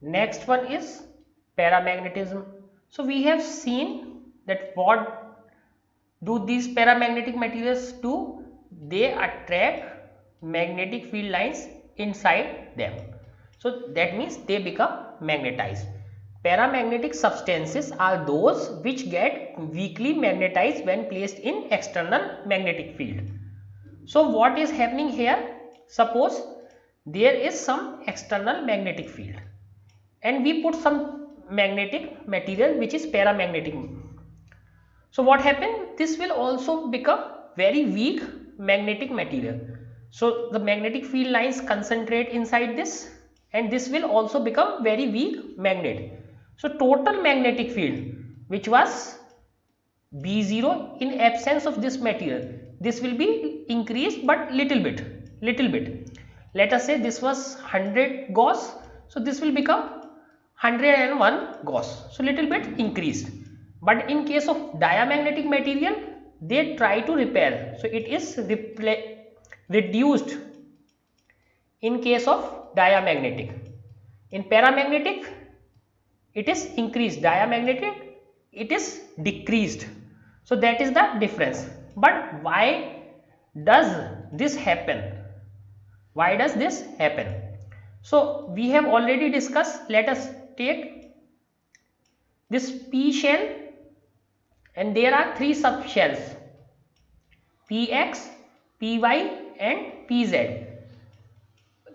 Next one is paramagnetism. So we have seen that what do these paramagnetic materials do? They attract magnetic field lines inside them. So that means they become magnetized. Paramagnetic substances are those which get weakly magnetized when placed in external magnetic field. So what is happening here? Suppose there is some external magnetic field and we put some magnetic material which is paramagnetic. So what happened? This will also become very weak magnetic material. So the magnetic field lines concentrate inside this and this will also become very weak magnet. So total magnetic field which was B0 in absence of this material, this will be increased but little bit. Let us say this was 100 Gauss, so this will become 101 Gauss, so little bit increased. But in case of diamagnetic material, they try to repair, so it is reduced in case of diamagnetic. In paramagnetic, it is increased, diamagnetic it is decreased. So that is the difference. But why does this happen? Why does this happen? So we have already discussed. Let us take this p shell and there are three subshells, px, py and pz.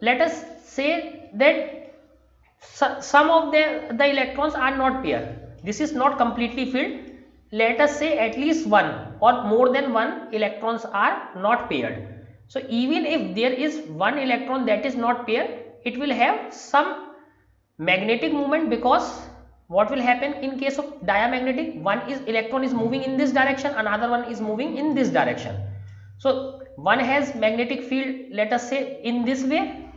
Let us say that some of the electrons are not paired. This is not completely filled. Let us say at least one or more than one electrons are not paired. So even if there is one electron that is not paired, it will have some magnetic moment, because what will happen in case of diamagnetic, one is electron is moving in this direction, another one is moving in this direction. So one has magnetic field, let us say in this way,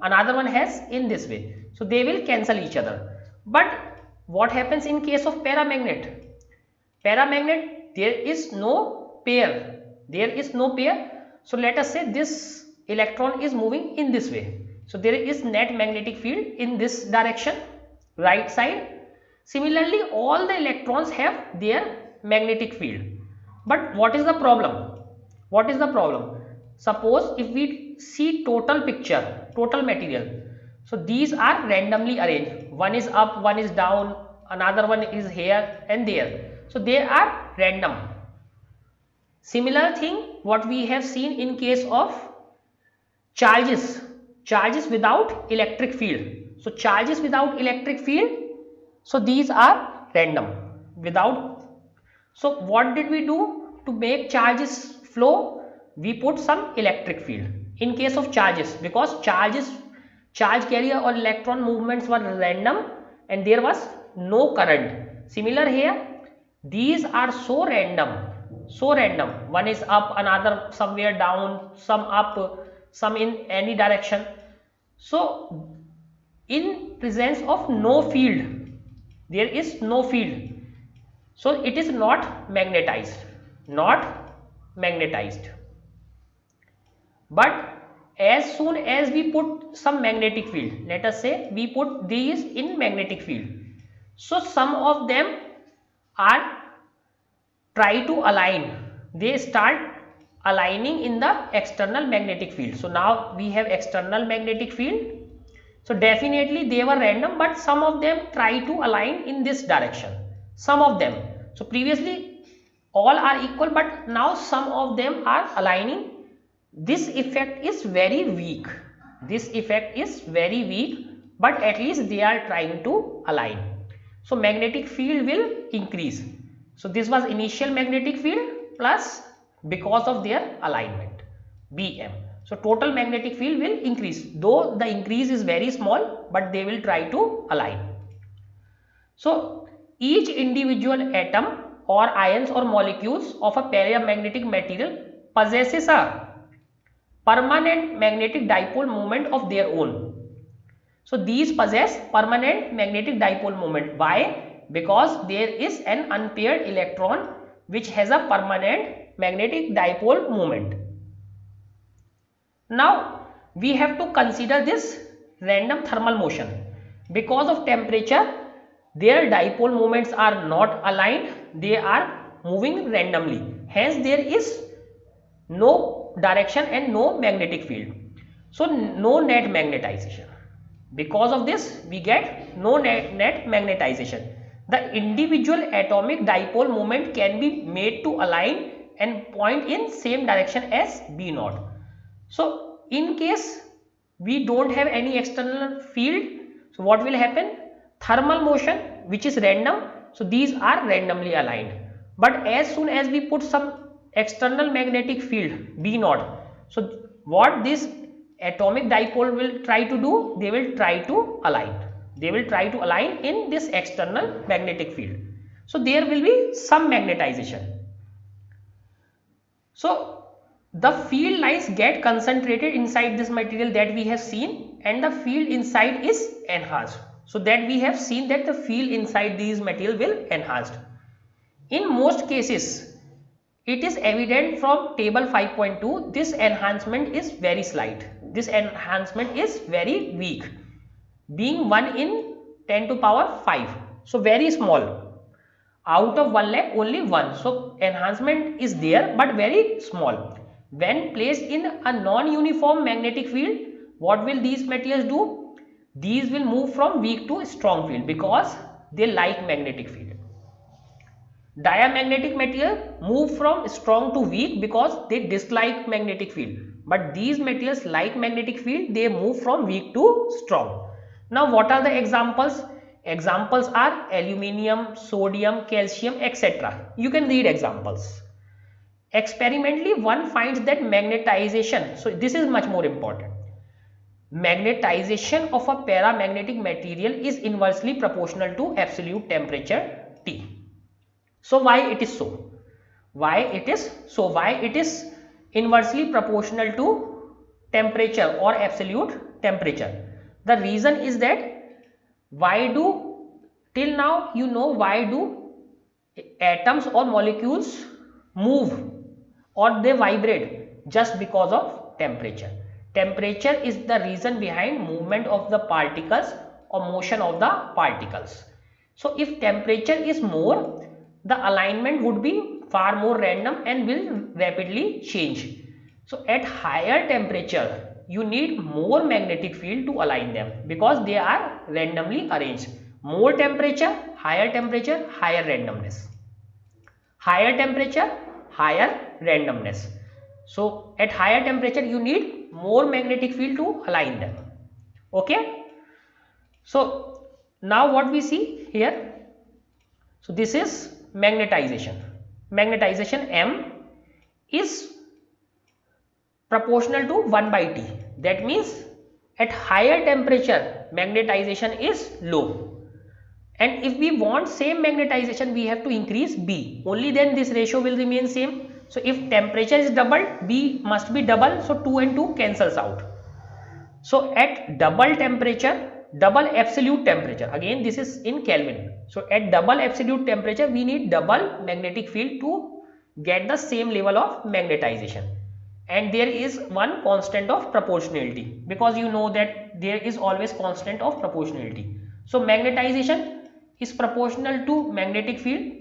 another one has in this way, so they will cancel each other. But what happens in case of paramagnet, there is no pair. So let us say this electron is moving in this way, so there is net magnetic field in this direction, right side. Similarly all the electrons have their magnetic field. But what is the problem? Suppose if we see total picture, total material, so these are randomly arranged, one is up, one is down, another one is here and there, so they are random. Similar thing what we have seen in case of charges without electric field. So charges without electric field, so these are random without. So what did we do to make charges flow? We put some electric field in case of charges, because charge carrier or electron movements were random and there was no current. Similar here, these are so random, one is up, another somewhere down, some up, some in any direction. So in presence of no field, there is no field, so it is not magnetized. But as soon as we put some magnetic field, let us say we put these in magnetic field, so some of them are try to align, they start aligning in the external magnetic field. So now we have external magnetic field, so definitely they were random, but some of them try to align in this direction, some of them. So previously all are equal, but now some of them are aligning. This effect is very weak, but at least they are trying to align, so magnetic field will increase. So this was initial magnetic field plus because of their alignment, Bm. So total magnetic field will increase, though the increase is very small, but they will try to align. So each individual atom or ions or molecules of a paramagnetic material possesses a permanent magnetic dipole moment of their own. So these possess permanent magnetic dipole moment. Why? Because there is an unpaired electron which has a permanent magnetic dipole moment. Now we have to consider this random thermal motion. Because of temperature, their dipole moments are not aligned, they are moving randomly. Hence, there is no direction and no magnetic field. So, no net magnetization. Because of this, we get no net magnetization. The individual atomic dipole moment can be made to align and point in same direction as B naught. So, in case we don't have any external field, so what will happen? Thermal motion, which is random, so these are randomly aligned. But as soon as we put some external magnetic field B naught, so what this atomic dipole will try to do? They will try to align. They will try to align in this external magnetic field. So there will be some magnetization. So the field lines get concentrated inside this material that we have seen, and the field inside is enhanced. So that we have seen that the field inside these material will enhanced. In most cases, it is evident from table 5.2, this enhancement is very slight. This enhancement is very weak, being 1 in 10 to power 5. So very small. Out of 1 lakh, only 1. So enhancement is there but very small. When placed in a non-uniform magnetic field, what will these materials do? These will move from weak to strong field because they like magnetic field. Diamagnetic material move from strong to weak because they dislike magnetic field. But these materials like magnetic field, they move from weak to strong. Now what are the examples? Examples are aluminium, sodium, calcium, etc. You can read examples. Experimentally, one finds that magnetization, so this is much more important. Magnetization of a paramagnetic material is inversely proportional to absolute temperature T. So why it is so? Why it is so? Why it is inversely proportional to temperature or absolute temperature? The reason is that why do, till now you know, why do atoms or molecules move or they vibrate? Just because of temperature. Temperature is the reason behind movement of the particles or motion of the particles. So if temperature is more, the alignment would be far more random and will rapidly change. So at higher temperature, you need more magnetic field to align them because they are randomly arranged. More temperature, higher randomness. Higher temperature, higher randomness. So at higher temperature, you need more magnetic field to align them. Okay. So now what we see here, so this is magnetization. Magnetization M is proportional to 1 by T. That means at higher temperature magnetization is low. And if we want same magnetization, we have to increase B. Only then this ratio will remain same. So if temperature is doubled, B must be double. So 2 and 2 cancels out. So at double temperature, double absolute temperature, again this is in Kelvin. So at double absolute temperature, we need double magnetic field to get the same level of magnetization. And there is one constant of proportionality, because you know that there is always constant of proportionality. So magnetization is proportional to magnetic field.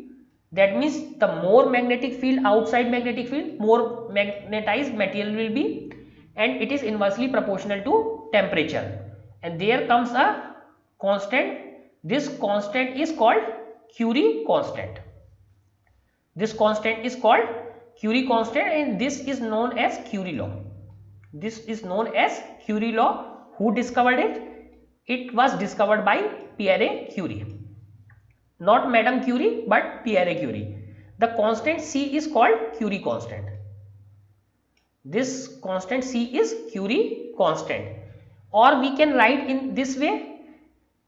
That means the more magnetic field outside magnetic field, more magnetized material will be, and it is inversely proportional to temperature. And there comes a constant. This constant is called Curie constant. This constant is called Curie constant, and this is known as Curie law. This is known as Curie law. Who discovered it? It was discovered by Pierre Curie. Not Madame Curie, but Pierre Curie. The constant C is called Curie constant. This constant C is Curie constant. Or we can write in this way,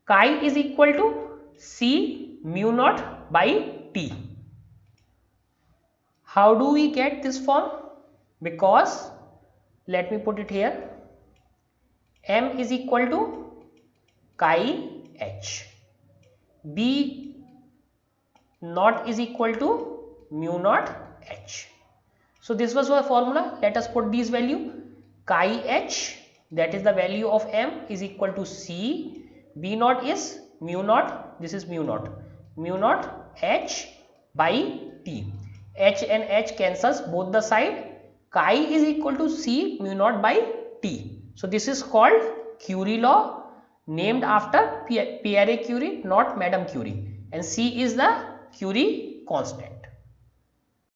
chi is equal to C mu naught by T. How do we get this form? Because let me put it here, M is equal to chi H, B naught is equal to mu naught H. So this was our formula. Let us put these value. Chi H, that is the value of M, is equal to C B naught is mu naught, this is mu naught H by T. H and H cancels both the side. Chi is equal to C mu naught by T. So this is called Curie law, named after Pierre Curie, not Madame Curie, and C is the Curie constant.